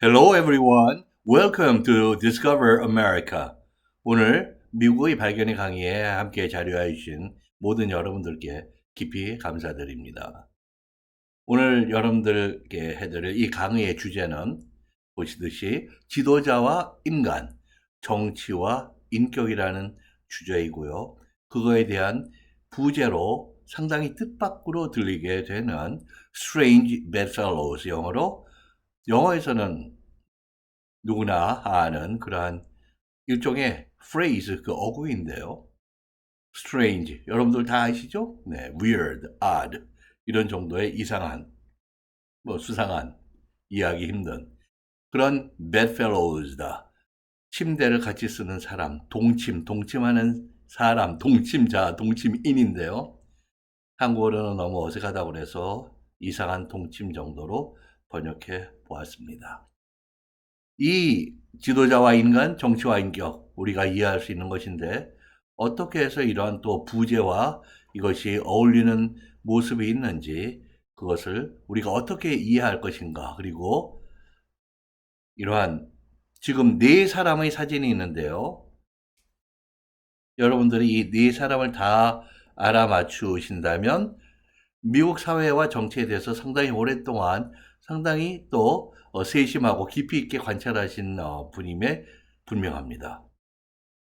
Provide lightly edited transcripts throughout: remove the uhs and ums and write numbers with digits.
Hello everyone. Welcome to Discover America. 오늘 미국의 발견의 강의에 함께 자료해 주신 모든 여러분들께 깊이 감사드립니다. 오늘 여러분들께 해드릴 이 강의의 주제는 보시듯이 지도자와 인간, 정치와 인격이라는 주제이고요. 그거에 대한 부제로 상당히 뜻밖으로 들리게 되는 Strange Bedfellows, 영어에서는 누구나 아는 그러한 일종의 phrase, 그 어구인데요. strange, 여러분들 다 아시죠? 네, weird, odd, 이런 정도의 이상한, 수상한, 이해하기 힘든 그런 bedfellows다. 침대를 같이 쓰는 사람, 동침하는 사람, 동침자, 동침인인데요. 한국어로는 너무 어색하다고 그래서 이상한 동침 정도로 번역해 보았습니다. 이 지도자와 인간, 정치와 인격, 우리가 이해할 수 있는 것인데 어떻게 해서 이러한 또 부제와 이것이 어울리는 모습이 있는지, 그것을 우리가 어떻게 이해할 것인가, 그리고 이러한 지금 네 사람의 사진이 있는데요. 여러분들이 이 네 사람을 다 알아맞추신다면 미국 사회와 정치에 대해서 상당히 오랫동안 상당히 또 세심하고 깊이 있게 관찰하신 분임에 분명합니다.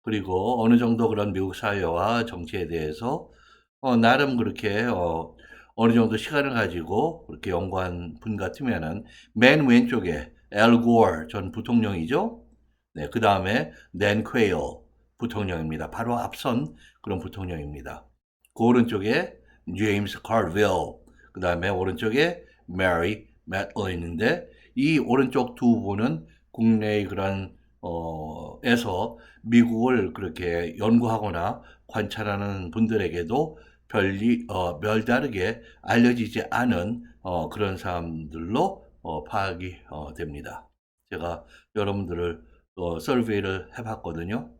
그리고 어느 정도 그런 미국 사회와 정치에 대해서 나름 그렇게 어느 정도 시간을 가지고 그렇게 연구한 분 같으면은 맨 왼쪽에 엘 고어 전 부통령이죠. 네, 그 다음에 댄 퀘일 부통령입니다. 바로 앞선 그런 부통령입니다. 그 오른쪽에 제임스 카르빌, 그 다음에 오른쪽에 메리 매틀린인데, 이 오른쪽 두 분은 국내의 그런 에서 미국을 그렇게 연구하거나 관찰하는 분들에게도 별다르게 알려지지 않은 그런 사람들로 파악이 됩니다. 제가 여러분들을 서베이를 해봤거든요.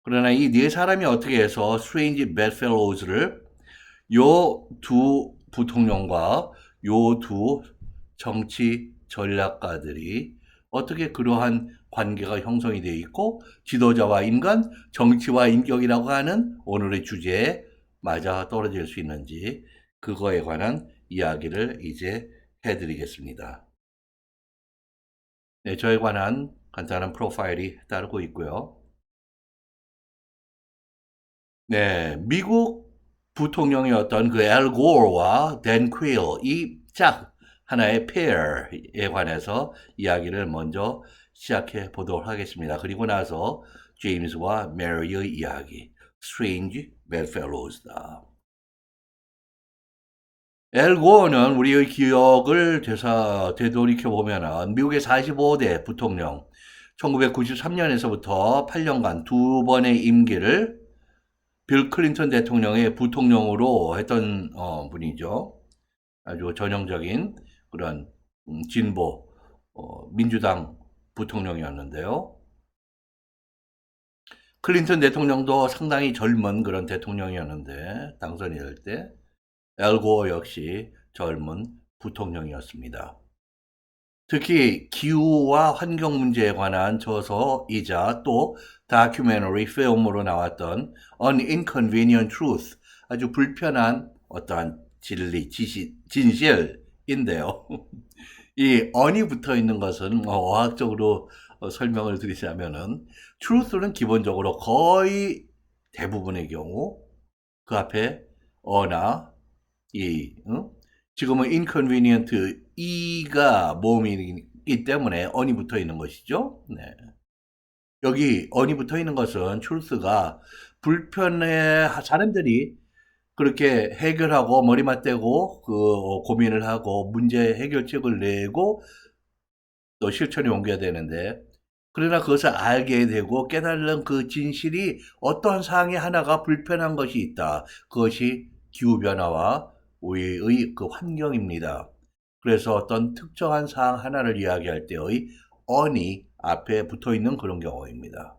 그러나 이 네 사람이 어떻게 해서 스트레인지 bedfellows를 요 두 부통령과 요 두 정치 전략가들이 어떻게 그러한 관계가 형성이 되어 있고 지도자와 인간, 정치와 인격이라고 하는 오늘의 주제에 맞아 떨어질 수 있는지, 그거에 관한 이야기를 이제 해드리겠습니다. 네, 저에 관한 간단한 프로파일이 따르고 있고요. 네, 미국 부통령이었던 그 엘 고어와 댄 퀘일, 이 짝 하나의 페어에 관해서 이야기를 먼저 시작해 보도록 하겠습니다. 그리고 나서 제임스와 메리의 이야기, Strange Bedfellows다. 엘 고어는 우리의 기억을 되돌이켜 보면은 미국의 45대 부통령, 1993년에서부터 8년간 두 번의 임기를 빌 클린턴 대통령의 부통령으로 했던 분이죠. 아주 전형적인 그런 진보 민주당 부통령이었는데요. 클린턴 대통령도 상당히 젊은 그런 대통령이었는데, 당선이 될 때 엘 고어 역시 젊은 부통령이었습니다. 특히 기후와 환경 문제에 관한 저서이자 또 다큐멘터리 필름으로 나왔던 An Inconvenient Truth, 아주 불편한 어떠한 진실인데요. 이 on이 붙어 있는 것은 어학적으로 설명을 드리자면은, truth는 기본적으로 거의 대부분의 경우 그 앞에 어나 지금은 inconvenient e가 모음이기 때문에 on이 붙어 있는 것이죠. 네. 여기 on이 붙어 있는 것은 truth가 불편해 사람들이 그렇게 해결하고 머리 맞대고 고민을 하고 문제 해결책을 내고 또 실천에 옮겨야 되는데, 그러나 그것을 알게 되고 깨달은 그 진실이 어떠한 사항이 하나가 불편한 것이 있다. 그것이 기후변화와 우리의 그 환경입니다. 그래서 어떤 특정한 사항 하나를 이야기할 때의 on이 앞에 붙어 있는 그런 경우입니다.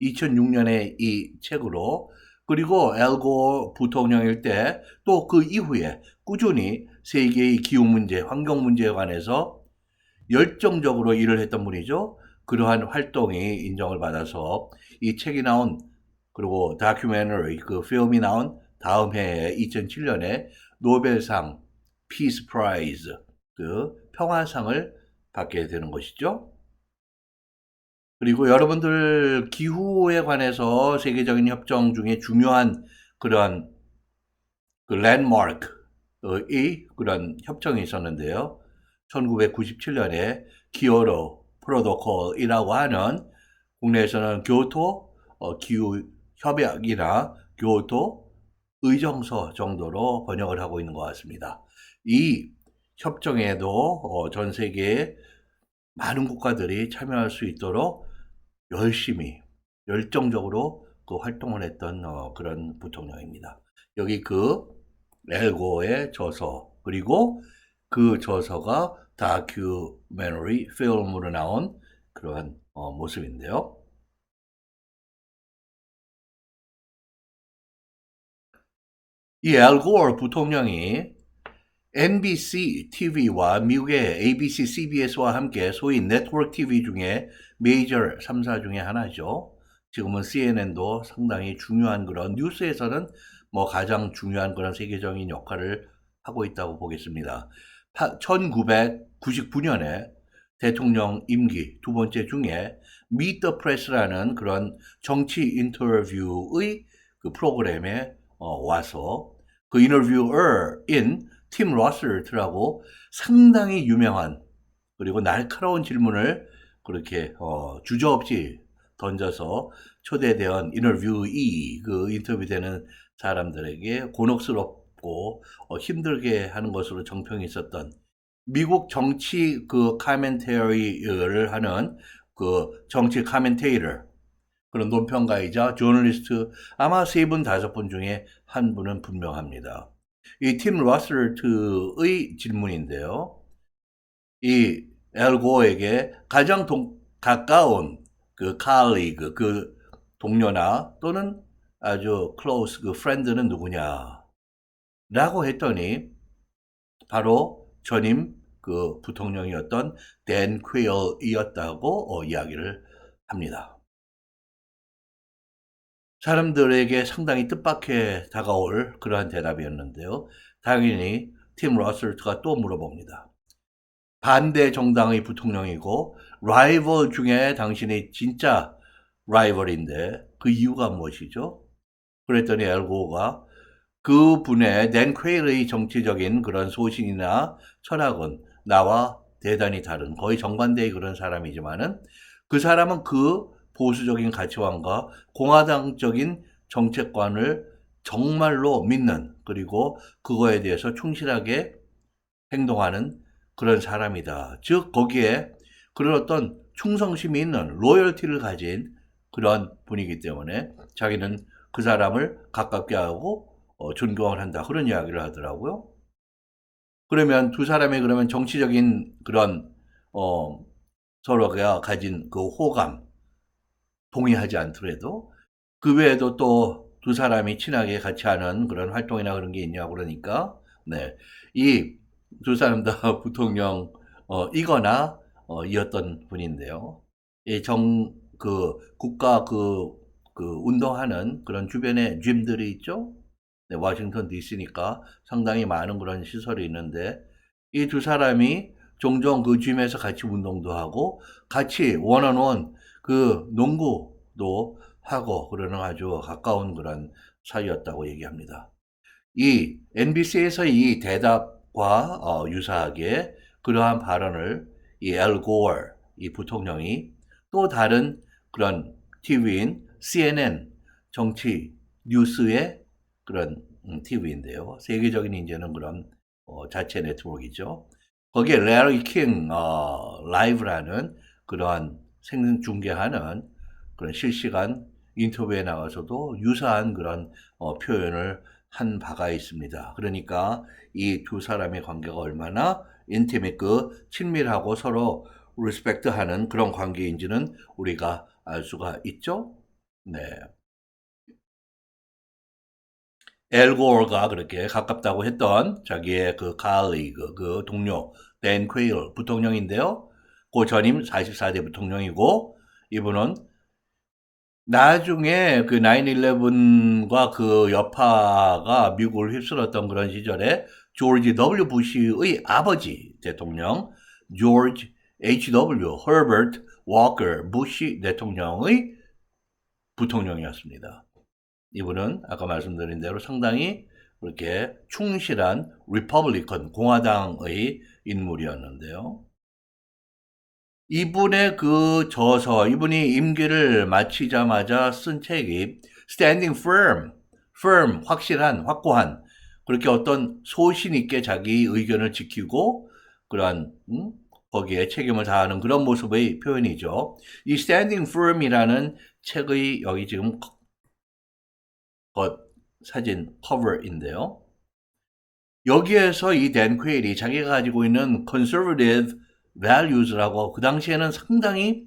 2006년에 이 책으로, 그리고 엘 고어 부통령일 때 또 그 이후에 꾸준히 세계의 기후 문제, 환경 문제에 관해서 열정적으로 일을 했던 분이죠. 그러한 활동이 인정을 받아서 이 책이 나온 그리고 다큐멘터리 그 필름이 나온 다음 해에 2007년에 노벨상 피스 프라이즈 그 평화상을 받게 되는 것이죠. 그리고 여러분들 기후에 관해서 세계적인 협정 중에 중요한 그런 그 랜드마크의 그런 협정이 있었는데요. 1997년에 기어로 프로토콜이라고 하는 국내에서는 교토 기후 협약이나 교토 의정서 정도로 번역을 하고 있는 것 같습니다. 이 협정에도 전 세계의 많은 국가들이 참여할 수 있도록 열심히 열정적으로 그 활동을 했던 그런 부통령입니다. 여기 그 엘고의 저서 그리고 그 저서가 다큐멘터리 필름으로 나온 그러한 모습인데요. 이 엘고어 부통령이 NBC TV와 미국의 ABC, CBS와 함께 소위 네트워크 TV 중에 메이저 3사 중에 하나죠. 지금은 CNN도 상당히 중요한 그런 뉴스에서는 뭐 가장 중요한 그런 세계적인 역할을 하고 있다고 보겠습니다. 1999년에 대통령 임기 두 번째 중에 Meet the Press라는 그런 정치 인터뷰의 그 프로그램에 와서 그 인터뷰어인 팀 러셀트라고 상당히 유명한 그리고 날카로운 질문을 그렇게 주저없이 던져서 초대대원 인터뷰이 그 인터뷰되는 사람들에게 곤혹스럽고 힘들게 하는 것으로 정평이 있었던 미국 정치 그 카멘테리를 하는 그 정치 카멘테이터 그런 논평가이자 저널리스트 아마 세 분, 다섯 분 중에 한 분은 분명합니다. 이 팀 러셀트의 질문인데요. 이 엘고에게 가장 가까운 그 칼리그, 그 동료나 또는 아주 클로스 그 프렌드는 누구냐? 라고 했더니 바로 전임 그 부통령이었던 댄 퀘일이었다고 이야기를 합니다. 사람들에게 상당히 뜻밖에 다가올 그러한 대답이었는데요. 당연히 팀 러셀트가 또 물어봅니다. 반대 정당의 부통령이고 라이벌 중에 당신이 진짜 라이벌인데 그 이유가 무엇이죠? 그랬더니 엘고가 그분의 댄 퀘일의 정치적인 그런 소신이나 철학은 나와 대단히 다른 거의 정반대의 그런 사람이지만은 그 사람은 그 보수적인 가치관과 공화당적인 정책관을 정말로 믿는 그리고 그거에 대해서 충실하게 행동하는 그런 사람이다. 즉 거기에 그런 어떤 충성심이 있는 로열티를 가진 그런 분이기 때문에 자기는 그 사람을 가깝게 하고 존경을 한다. 그런 이야기를 하더라고요. 그러면 두 사람이 그러면 정치적인 그런 서로가 가진 그 호감 동의하지 않더라도 그 외에도 또 두 사람이 친하게 같이 하는 그런 활동이나 그런 게 있냐고 그러니까 네. 이 두 사람 다 부통령 이거나 이었던 분인데요. 이 그 국가 그 운동하는 그런 주변에 짐들이 있죠. 네, 워싱턴 DC니까 상당히 많은 그런 시설이 있는데 이 두 사람이 종종 그 짐에서 같이 운동도 하고 같이 원언원 그 농구도 하고 그러는 아주 가까운 그런 사이였다고 얘기합니다. 이 NBC에서 이 대답과 유사하게 그러한 발언을 이 엘 고어 이 부통령이 또 다른 그런 TV인 CNN 정치 뉴스의 그런 TV인데요. 세계적인 이제는 그런 자체 네트워크이죠. 거기에 레리 킹 라이브라는 그러한 생중계하는 그런 실시간 인터뷰에 나가서도 유사한 그런 표현을 한 바가 있습니다. 그러니까 이 두 사람의 관계가 얼마나 인티메크 친밀하고 서로 리스펙트하는 그런 관계인지는 우리가 알 수가 있죠. 네. 엘 고어가 그렇게 가깝다고 했던 자기의 그 칼리그 그 동료 댄 퀘일 부통령인데요. 그 전임 44대 부통령이고, 이분은 나중에 그 9/11과 그 여파가 미국을 휩쓸었던 그런 시절에 조지 W. 부시의 아버지 대통령 조지 H.W. Herbert Walker 부시 대통령의 부통령이었습니다. 이분은 아까 말씀드린 대로 상당히 그렇게 충실한 리퍼블리컨 공화당의 인물이었는데요. 이분의 그 저서, 이분이 임기를 마치자마자 쓴 책이 Standing Firm, firm, 확실한, 확고한, 그렇게 어떤 소신 있게 자기 의견을 지키고 그러한 거기에 책임을 다하는 그런 모습의 표현이죠. 이 Standing Firm이라는 책의 여기 지금 사진 커버인데요. 여기에서 이 댄 퀘일이 자기가 가지고 있는 conservative values라고 그 당시에는 상당히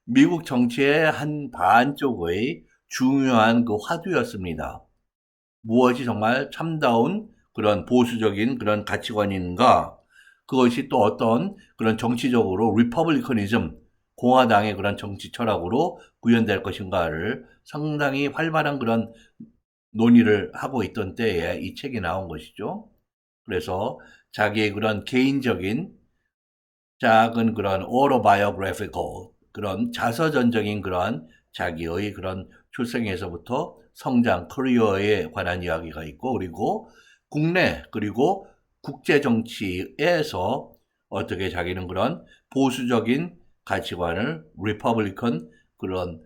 미국 정치의 한 반쪽의 중요한 그 화두였습니다. 무엇이 정말 참다운 그런 보수적인 그런 가치관인가, 그것이 또 어떤 그런 정치적으로 리퍼블리커니즘, 공화당의 그런 정치 철학으로 구현될 것인가를 상당히 활발한 그런 논의를 하고 있던 때에 이 책이 나온 것이죠. 그래서 자기의 그런 개인적인 작은 그런 autobiographical 그런 자서전적인 그런 자기의 그런 출생에서부터 성장, 커리어에 관한 이야기가 있고, 그리고 국내 그리고 국제 정치에서 어떻게 자기는 그런 보수적인 가치관을 리퍼블리컨 그런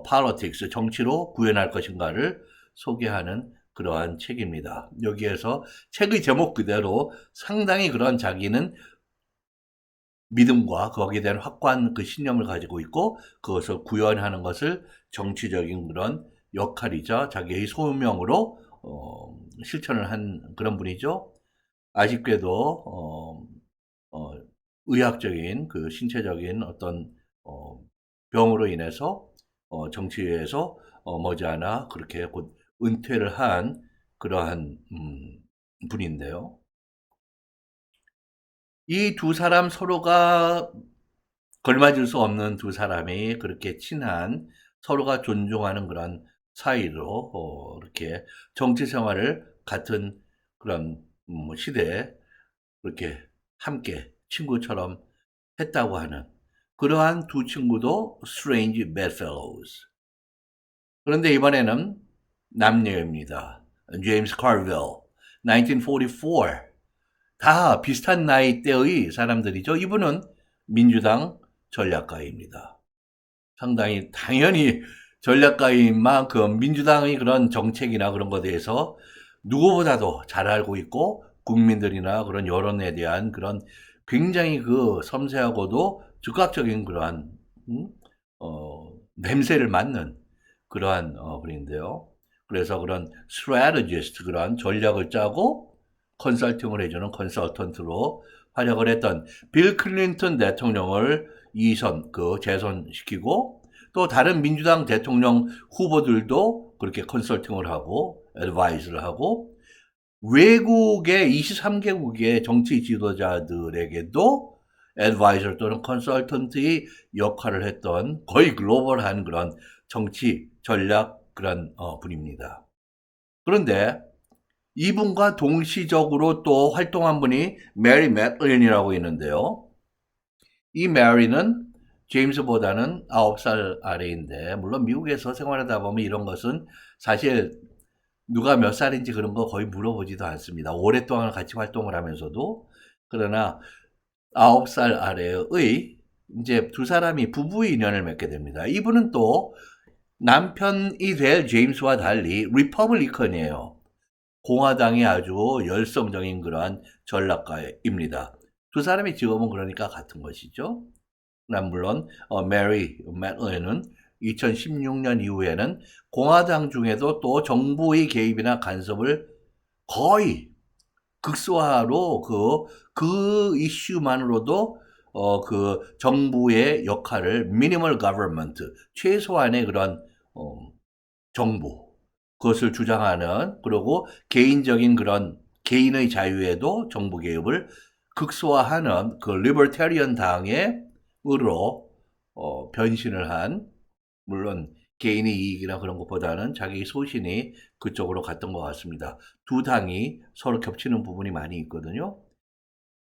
politics 정치로 구현할 것인가를 소개하는 그러한 책입니다. 여기에서 책의 제목 그대로 상당히 그런 자기는 믿음과 거기에 대한 확고한 그 신념을 가지고 있고, 그것을 구현하는 것을 정치적인 그런 역할이자 자기의 소명으로 실천을 한 그런 분이죠. 아쉽게도 의학적인 그 신체적인 어떤 병으로 인해서 정치에서 머지않아 그렇게 곧 은퇴를 한 그러한 분인데요. 이 두 사람 서로가 걸맞을 수 없는 두 사람이 그렇게 친한, 서로가 존중하는 그런 사이로 이렇게 정치 생활을 같은 그런 시대에 그렇게 함께 친구처럼 했다고 하는 그러한 두 친구도 strange bedfellows. 그런데 이번에는 남녀입니다. 제임스 카빌, 1944. 다 비슷한 나이대의 사람들이죠. 이분은 민주당 전략가입니다. 상당히 당연히 전략가인 만큼 민주당의 그런 정책이나 그런 것에 대해서 누구보다도 잘 알고 있고, 국민들이나 그런 여론에 대한 그런 굉장히 그 섬세하고도 즉각적인 그러한 냄새를 맡는 그러한 분인데요. 그래서 그런 strategist, 그런 전략을 짜고 컨설팅을 해주는 컨설턴트로 활약을 했던 빌 클린턴 대통령을 재선시키고, 또 다른 민주당 대통령 후보들도 그렇게 컨설팅을 하고 애드바이스를 하고, 외국의 23개국의 정치 지도자들에게도 애드바이저 또는 컨설턴트의 역할을 했던 거의 글로벌한 그런 정치 전략 그런 분입니다. 그런데 이분과 동시적으로 또 활동한 분이 메리 맥린이라고 있는데요. 이 메리는 제임스보다는 9살 아래인데, 물론 미국에서 생활하다 보면 이런 것은 사실 누가 몇 살인지 그런 거 거의 물어보지도 않습니다. 오랫동안 같이 활동을 하면서도. 그러나 9살 아래의 이제 두 사람이 부부 인연을 맺게 됩니다. 이분은 또 남편이 될 제임스와 달리 리퍼블리컨이에요. 공화당이 아주 열성적인 그러한 전략가입니다. 두 사람의 직업은 그러니까 같은 것이죠. 물론 메리 맥린은 2016년 이후에는 공화당 중에도 또 정부의 개입이나 간섭을 거의 극소화로 그 이슈만으로도 그 정부의 역할을 minimal government, 최소한의 그런 정부, 그것을 주장하는, 그리고 개인적인 그런 개인의 자유에도 정부 개입을 극소화하는 그 리버테리언 당의 변신을 한, 물론 개인의 이익이나 그런 것보다는 자기 소신이 그쪽으로 갔던 것 같습니다. 두 당이 서로 겹치는 부분이 많이 있거든요.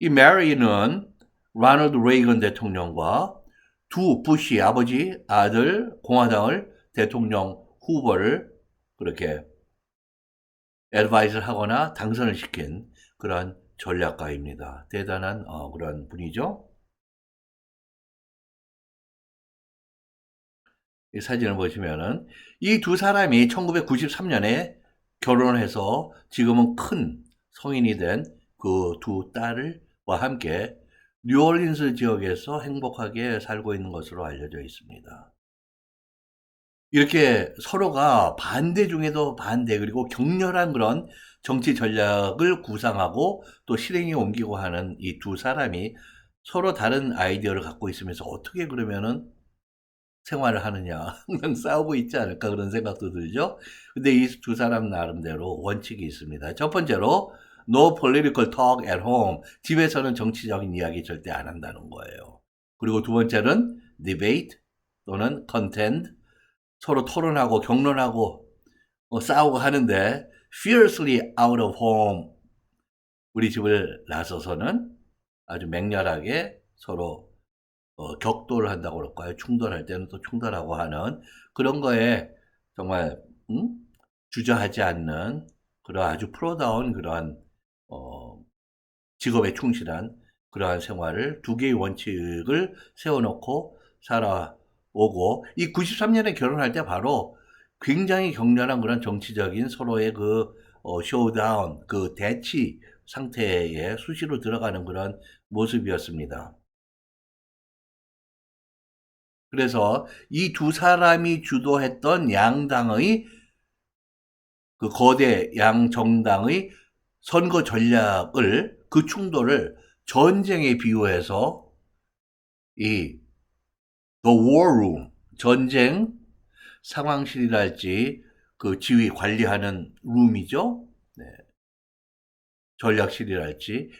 이 메리는 라널드 레이건 대통령과 두 부시 아버지, 아들, 공화당을 대통령 후보를 그렇게 애드바이즈를 하거나 당선을 시킨 그런 전략가입니다. 대단한 그런 분이죠. 이 사진을 보시면은 이 두 사람이 1993년에 결혼해서 지금은 큰 성인이 된 그 두 딸과 함께 뉴올린스 지역에서 행복하게 살고 있는 것으로 알려져 있습니다. 이렇게 서로가 반대 중에도 반대, 그리고 격렬한 그런 정치 전략을 구상하고 또 실행에 옮기고 하는 이 두 사람이 서로 다른 아이디어를 갖고 있으면서 어떻게 그러면은 생활을 하느냐. 항상 싸우고 있지 않을까 그런 생각도 들죠. 근데 이 두 사람 나름대로 원칙이 있습니다. 첫 번째로 No political talk at home. 집에서는 정치적인 이야기 절대 안 한다는 거예요. 그리고 두 번째는 debate 또는 contend. 서로 토론하고 격론하고 싸우고 하는데 fiercely out of home. 우리 집을 나서서는 아주 맹렬하게 서로 격돌을 한다고 그럴까요? 충돌할 때는 또 충돌하고 하는 그런 거에 정말 주저하지 않는 그런 아주 프로다운 그러한 어, 직업에 충실한 그러한 생활을 두 개의 원칙을 세워놓고 살아오고 이 93년에 결혼할 때 바로 굉장히 격렬한 그런 정치적인 서로의 그 쇼다운 그 대치 상태에 수시로 들어가는 그런 모습이었습니다. 그래서 이 두 사람이 주도했던 양당의 그 거대 양정당의 선거 전략을 그 충돌을 전쟁에 비유해서 이 The War Room 전쟁 상황실이랄지 그 지휘 관리하는 룸이죠. 네. 전략실이랄지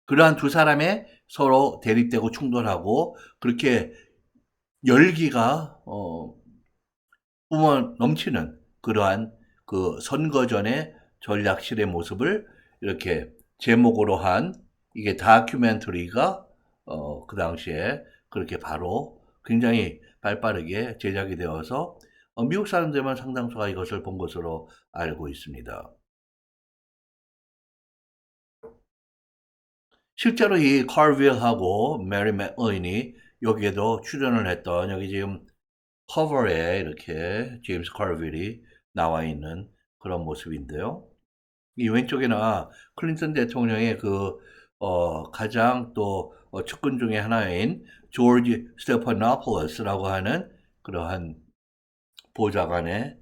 그러한 두 사람의 서로 대립되고 충돌하고 그렇게 열기가 뿜어 넘치는 그러한 그 선거 전의 전략실의 모습을 이렇게 제목으로 한 이게 다큐멘터리가 그 당시에 그렇게 바로 굉장히 발빠르게 제작이 되어서 미국 사람들만 상당수가 이것을 본 것으로 알고 있습니다. 실제로 이 칼빌하고 메리 맥러인이 여기에도 출연을 했던 여기 지금 커버에 이렇게 제임스 칼빌이 나와 있는 그런 모습인데요. 이 왼쪽에는 클린턴 대통령의 그 가장 또 측근 중에 하나인 조지 스테파노폴러스라고 하는 그러한 보좌관의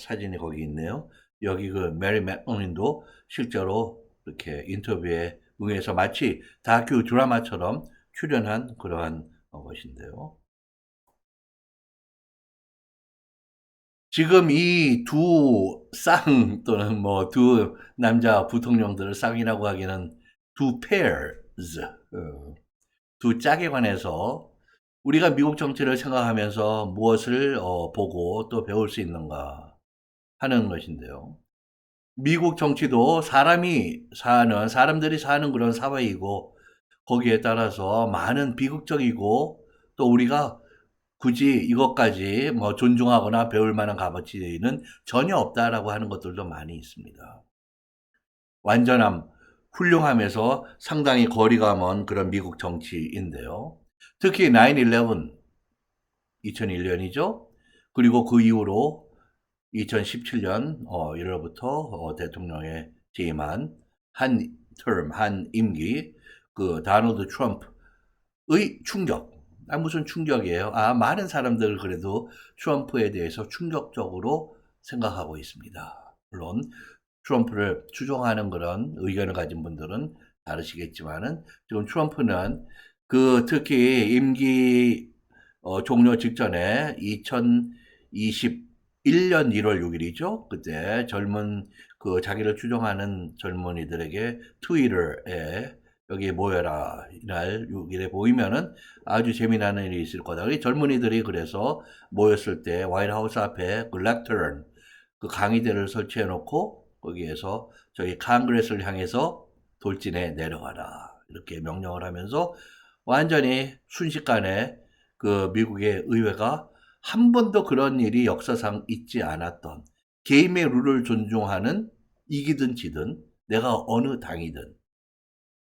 사진이 거기 있네요. 여기 그 메리 맥로닌도 실제로 이렇게 인터뷰에 응해서 마치 다큐 드라마처럼 출연한 그러한 것인데요. 지금 이 두 쌍 또는 뭐 두 남자 부통령들을 쌍이라고 하기는 두 pairs, 두 짝에 관해서 우리가 미국 정치를 생각하면서 무엇을 보고 또 배울 수 있는가 하는 것인데요. 미국 정치도 사람들이 사는 그런 사회이고 거기에 따라서 많은 비극적이고 또 우리가 굳이 이것까지 뭐 존중하거나 배울 만한 값어치는 전혀 없다라고 하는 것들도 많이 있습니다. 완전함, 훌륭함에서 상당히 거리가 먼 그런 미국 정치인데요. 특히 9/11, 2001년이죠. 그리고 그 이후로 2017년 1월부터 대통령에 재임한 한 임기 그 다널드 트럼프의 충격. 무슨 충격이에요? 많은 사람들 그래도 트럼프에 대해서 충격적으로 생각하고 있습니다. 물론 트럼프를 추종하는 그런 의견을 가진 분들은 다르시겠지만은 지금 트럼프는 그 특히 임기 종료 직전에 2021년 1월 6일이죠. 그때 젊은 그 자기를 추종하는 젊은이들에게 트위터에 여기에 모여라. 이날 6일에 모이면은 아주 재미나는 일이 있을 거다. 우리 젊은이들이 그래서 모였을 때 화이트하우스 앞에 그 렉터런, 그 강의대를 설치해 놓고 거기에서 저희 칸그레스를 향해서 돌진해 내려가라. 이렇게 명령을 하면서 완전히 순식간에 그 미국의 의회가 한 번도 그런 일이 역사상 있지 않았던, 게임의 룰을 존중하는, 이기든 지든 내가 어느 당이든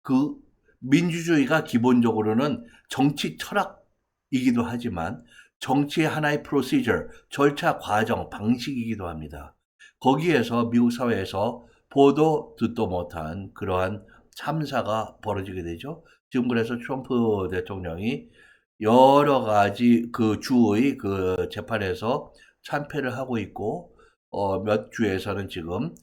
그 민주주의가 기본적으로는 정치 철학이기도 하지만 정치의 하나의 프로시저, 절차, 과정, 방식이기도 합니다. 거기에서 미국 사회에서 보도 듣도 못한 그러한 참사가 벌어지게 되죠. 지금 그래서 트럼프 대통령이 여러 가지 그 주의 그 재판에서 참패를 하고 있고, 몇 주에서는 지금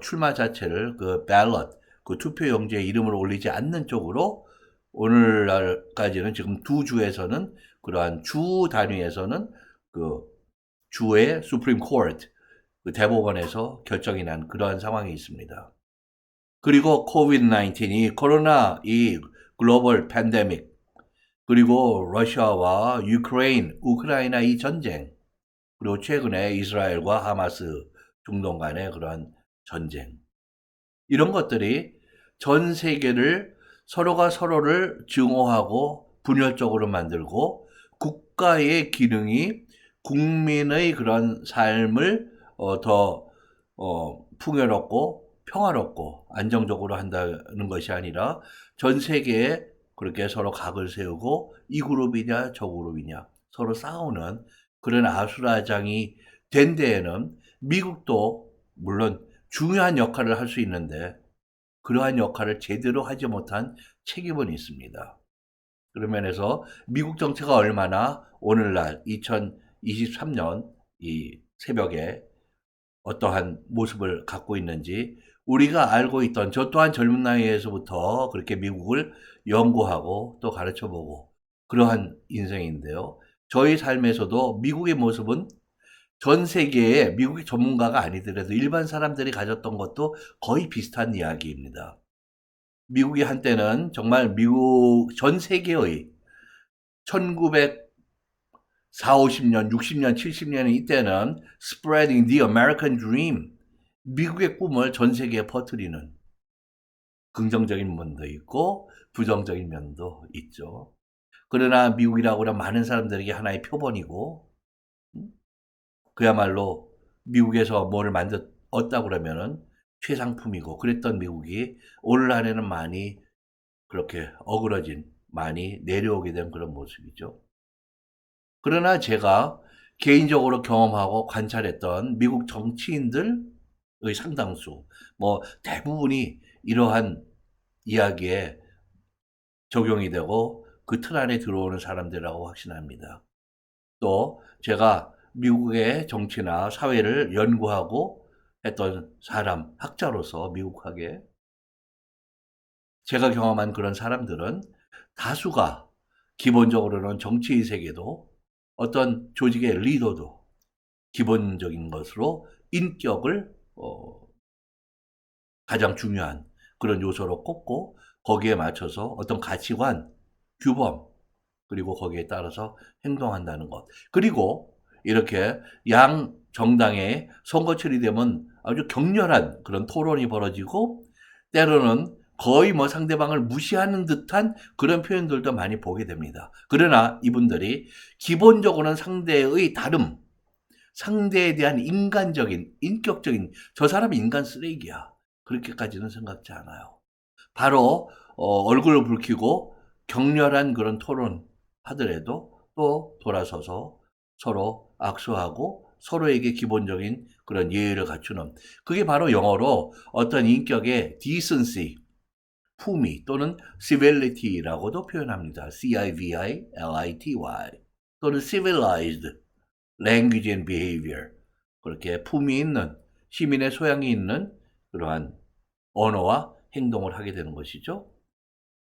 출마 자체를 그 ballot, 그 투표용지에 이름을 올리지 않는 쪽으로 오늘날까지는 지금 두 주에서는 그러한 주 단위에서는 그 주의 수프림 코트, 그 대법원에서 결정이 난 그러한 상황이 있습니다. 그리고 코비드 19이 코로나 이 글로벌 팬데믹, 그리고 러시아와 우크라이나 이 전쟁, 그리고 최근에 이스라엘과 하마스 중동 간의 그러한 전쟁, 이런 것들이 전 세계를 서로가 서로를 증오하고 분열적으로 만들고 국가의 기능이 국민의 그런 삶을 더 풍요롭고 평화롭고 안정적으로 한다는 것이 아니라 전 세계에 그렇게 서로 각을 세우고 이 그룹이냐 저 그룹이냐 서로 싸우는 그런 아수라장이 된 데에는 미국도 물론 중요한 역할을 할 수 있는데 그러한 역할을 제대로 하지 못한 책임은 있습니다. 그런 면에서 미국 정치가 얼마나 오늘날 2023년 이 새벽에 어떠한 모습을 갖고 있는지 우리가 알고 있던, 저 또한 젊은 나이에서부터 그렇게 미국을 연구하고 또 가르쳐보고 그러한 인생인데요. 저희 삶에서도 미국의 모습은 전 세계에 미국의 전문가가 아니더라도 일반 사람들이 가졌던 것도 거의 비슷한 이야기입니다. 미국이 한때는 정말 미국 전 세계의 1940, 50년, 60년, 70년 이때는 spreading the American dream, 미국의 꿈을 전 세계에 퍼뜨리는 긍정적인 면도 있고 부정적인 면도 있죠. 그러나 미국이라고 하면 많은 사람들에게 하나의 표본이고, 그야말로 미국에서 뭐를 얻다 그러면은 최상품이고 그랬던 미국이 오늘날에는 많이 그렇게 어그러진, 많이 내려오게 된 그런 모습이죠. 그러나 제가 개인적으로 경험하고 관찰했던 미국 정치인들의 상당수, 뭐 대부분이 이러한 이야기에 적용이 되고 그 틀 안에 들어오는 사람들이라고 확신합니다. 또 제가 미국의 정치나 사회를 연구하고 했던 사람, 학자로서 미국학에 제가 경험한 그런 사람들은 다수가 기본적으로는 정치의 세계도 어떤 조직의 리더도 기본적인 것으로 인격을 가장 중요한 그런 요소로 꼽고 거기에 맞춰서 어떤 가치관, 규범, 그리고 거기에 따라서 행동한다는 것. 그리고 이렇게 양 정당의 선거철이 되면 아주 격렬한 그런 토론이 벌어지고 때로는 거의 뭐 상대방을 무시하는 듯한 그런 표현들도 많이 보게 됩니다. 그러나 이분들이 기본적으로는 상대의 다름, 상대에 대한 인간적인, 인격적인, 저 사람이 인간 쓰레기야, 그렇게까지는 생각지 않아요. 바로 얼굴을 붉히고 격렬한 그런 토론 하더라도 또 돌아서서 서로 악수하고 서로에게 기본적인 그런 예의를 갖추는, 그게 바로 영어로 어떤 인격의 decency, 품위 또는 civility라고도 표현합니다. civility 또는 civilized language and behavior, 그렇게 품위 있는, 시민의 소양이 있는 그러한 언어와 행동을 하게 되는 것이죠.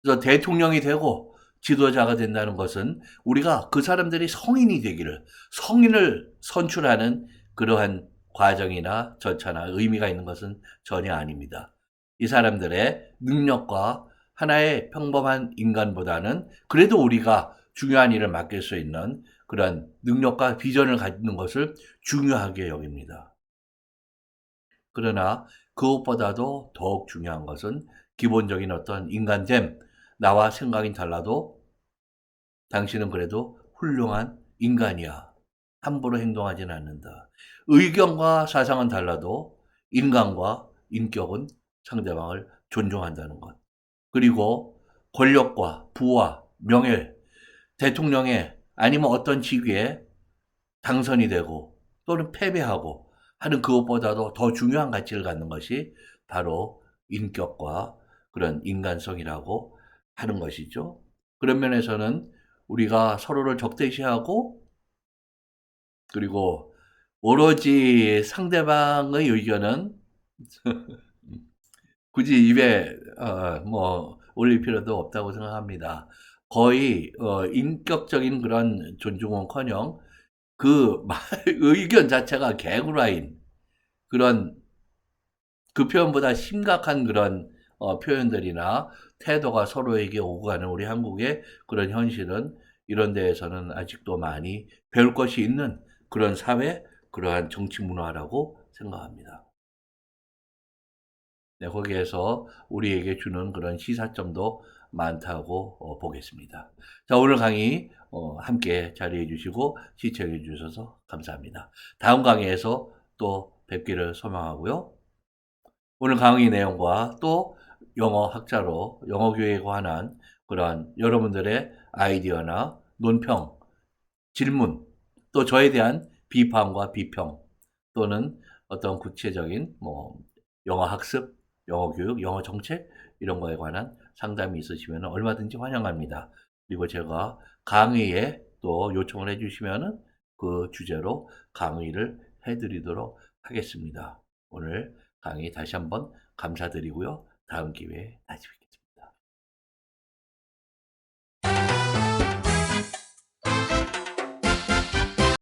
그래서 대통령이 되고 지도자가 된다는 것은 우리가 그 사람들이 성인이 되기를, 성인을 선출하는 그러한 과정이나 절차나 의미가 있는 것은 전혀 아닙니다. 이 사람들의 능력과 하나의 평범한 인간보다는 그래도 우리가 중요한 일을 맡길 수 있는 그런 능력과 비전을 갖는 것을 중요하게 여깁니다. 그러나 그것보다도 더욱 중요한 것은 기본적인 어떤 인간됨, 나와 생각이 달라도 당신은 그래도 훌륭한 인간이야. 함부로 행동하지는 않는다. 의견과 사상은 달라도 인간과 인격은 상대방을 존중한다는 것. 그리고 권력과 부와 명예, 대통령의 아니면 어떤 직위에 당선이 되고 또는 패배하고 하는 그것보다도 더 중요한 가치를 갖는 것이 바로 인격과 그런 인간성이라고 하는 것이죠. 그런 면에서는 우리가 서로를 적대시하고 그리고 오로지 상대방의 의견은 굳이 입에 올릴 필요도 없다고 생각합니다. 거의 인격적인 그런 존중은커녕 그 의견 자체가 개구라인 그런 그 표현보다 심각한 그런 표현들이나 태도가 서로에게 오고 가는 우리 한국의 그런 현실은 이런 데에서는 아직도 많이 배울 것이 있는 그런 사회, 그러한 정치 문화라고 생각합니다. 네, 거기에서 우리에게 주는 그런 시사점도 많다고 보겠습니다. 자, 오늘 강의 함께 자리해 주시고 시청해 주셔서 감사합니다. 다음 강의에서 또 뵙기를 소망하고요. 오늘 강의 내용과 또 영어 학자로 영어 교육에 관한 그러한 여러분들의 아이디어나 논평, 질문, 또 저에 대한 비판과 비평 또는 어떤 구체적인 영어 학습, 영어 교육, 영어 정책 이런 거에 관한 상담이 있으시면 얼마든지 환영합니다. 그리고 제가 강의에 또 요청을 해주시면 그 주제로 강의를 해드리도록 하겠습니다. 오늘 강의 다시 한번 감사드리고요. 다음 기회에 다시 뵙겠습니다.